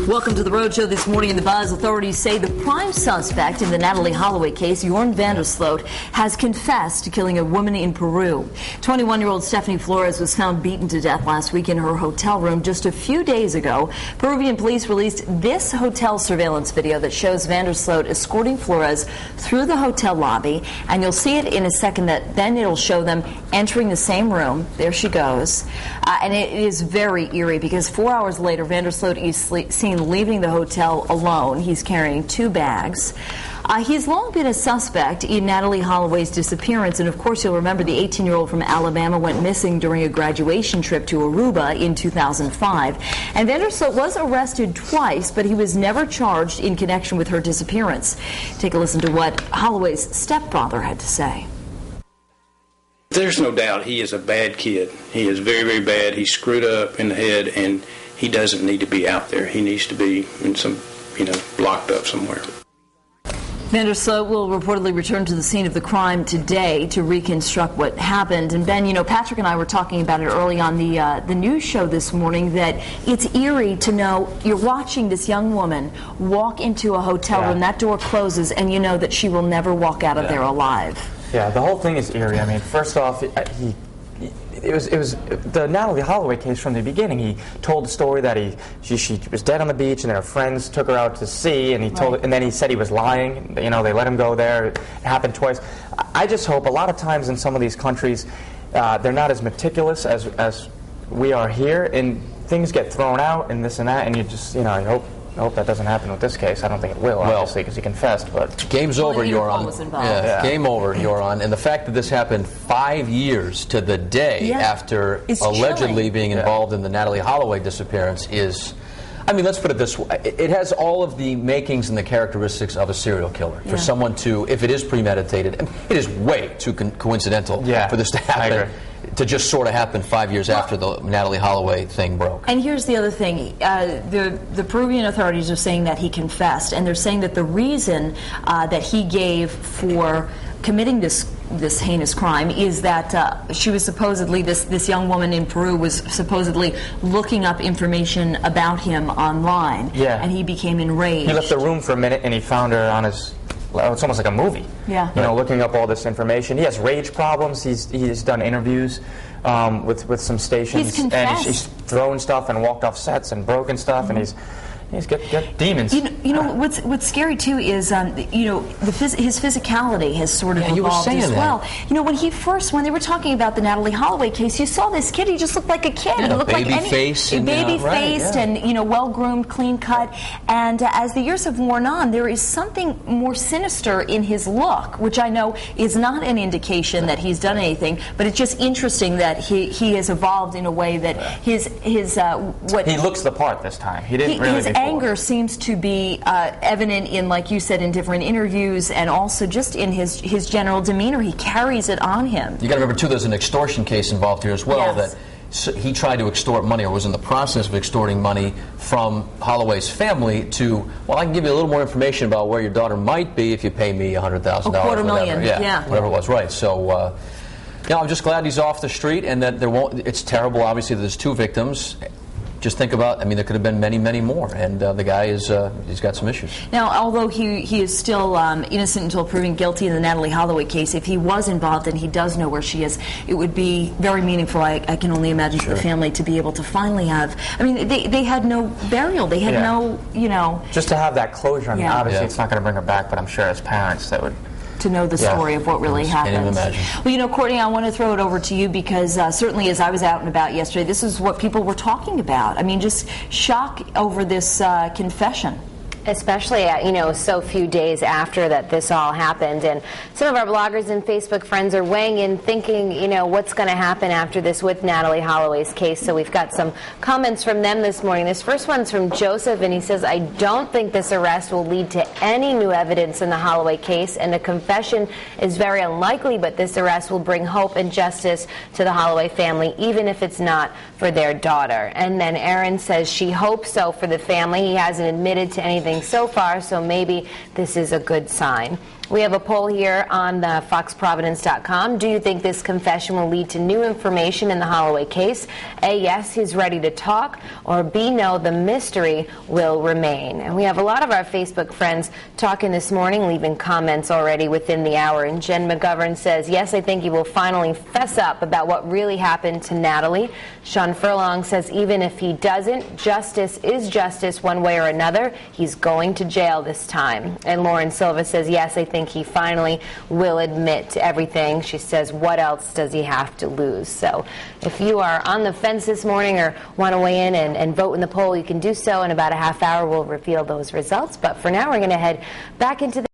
Welcome to the Roadshow this morning. In the Buzz, authorities say the prime suspect in the Natalie Holloway case, Joran van der Sloot, has confessed to killing a woman in Peru. 21-year-old Stephany Flores was found beaten to death last week in her hotel room just a few days ago. Peruvian police released this hotel surveillance video that shows van der Sloot escorting Flores through the hotel lobby, and you'll see it in a second. Then it'll show them entering the same room. There she goes. And it is very eerie because 4 hours later, van der Sloot is seen leaving the hotel alone. He's carrying 2 bags. He's long been a suspect in Natalie Holloway's disappearance, and of course you'll remember the 18-year-old from Alabama went missing during a graduation trip to Aruba in 2005. And van der Sloot was arrested twice, but he was never charged in connection with her disappearance. Take a listen to what Holloway's stepfather had to say. There's no doubt he is a bad kid. He is very, very bad. He's screwed up in the head, and he doesn't need to be out there. He needs to be in some, locked up somewhere. Van der Sloot will reportedly return to the scene of the crime today to reconstruct what happened. And Ben, Patrick and I were talking about it early on the news show this morning, that it's eerie to know you're watching this young woman walk into a hotel room, that door closes, and you know that she will never walk out of there alive. Yeah, the whole thing is eerie. I mean, first off, it was the Natalie Holloway case from the beginning. He told the story that she was dead on the beach, and then her friends took her out to sea, and and then he said he was lying. They let him go there. It happened twice. I just hope a lot of times in some of these countries, they're not as meticulous as we are here, and things get thrown out and this and that, and you just I hope that doesn't happen with this case. I don't think it will, obviously, because he confessed. But game's over, Joran. Game over, Joran. And the fact that this happened 5 years to the day after allegedly being involved in the Natalie Holloway disappearance is, let's put it this way. It has all of the makings and the characteristics of a serial killer. For someone to, if it is premeditated, and it is way too coincidental for this to happen. To just sort of happen 5 years after the Natalie Holloway thing broke. And here's the other thing. The Peruvian authorities are saying that he confessed, and they're saying that the reason that he gave for committing this heinous crime is that she was supposedly, this young woman in Peru was supposedly looking up information about him online, and he became enraged. He left the room for a minute, and he found her on his... It's almost like a movie. Looking up all this information. He has rage problems. He's done interviews with some stations, and he's thrown stuff and walked off sets and broken stuff, and he's got demons. What's scary too is his physicality has sort of evolved as well. When they were talking about the Natalie Holloway case, you saw this kid. He just looked like a kid. He looked like baby-faced and well-groomed, clean-cut. And as the years have worn on, there is something more sinister in his look, which I know is not an indication that he's done anything, but it's just interesting that he has evolved in a way that he looks the part this time. He didn't really. His anger seems to be evident in, like you said, in different interviews, and also just in his general demeanor. He carries it on him. You got to remember too, there's an extortion case involved here as well. That he tried to extort money, or was in the process of extorting money from Holloway's family to, I can give you a little more information about where your daughter might be if you pay me $100,000. $250,000. Whatever it was. Right. So, I'm just glad he's off the street, and that there won't. It's terrible, obviously, that there's 2 victims. Just think about, there could have been many, many more, and the guy he's got some issues. Now, although he is still innocent until proven guilty in the Natalie Holloway case, if he was involved and he does know where she is, it would be very meaningful, I can only imagine, for the family to be able to finally have, they had no burial, they had no, Just to have that closure, obviously it's not going to bring her back, but I'm sure as parents that would... to know the story of what really happened. Well, Courtney, I want to throw it over to you because certainly as I was out and about yesterday, this is what people were talking about. Just shock over this confession. Especially so few days after that this all happened. And some of our bloggers and Facebook friends are weighing in, thinking, what's going to happen after this with Natalie Holloway's case. So we've got some comments from them this morning. This first one's from Joseph, and he says, I don't think this arrest will lead to any new evidence in the Holloway case, and a confession is very unlikely, but this arrest will bring hope and justice to the Holloway family, even if it's not for their daughter. And then Erin says she hopes so for the family. He hasn't admitted to anything so far, so maybe this is a good sign. We have a poll here on the foxprovidence.com. Do you think this confession will lead to new information in the Holloway case? A, yes, he's ready to talk, or B, no, the mystery will remain. And we have a lot of our Facebook friends talking this morning, leaving comments already within the hour. And Jen McGovern says, yes, I think he will finally fess up about what really happened to Natalie. Sean Furlong says, even if he doesn't, justice is justice one way or another. He's going to jail this time. And Lauren Silva says, yes, I think he finally will admit to everything. She says, what else does he have to lose? So if you are on the fence this morning or want to weigh in and vote in the poll, you can do so. In about a half hour, we'll reveal those results. But for now, we're going to head back into the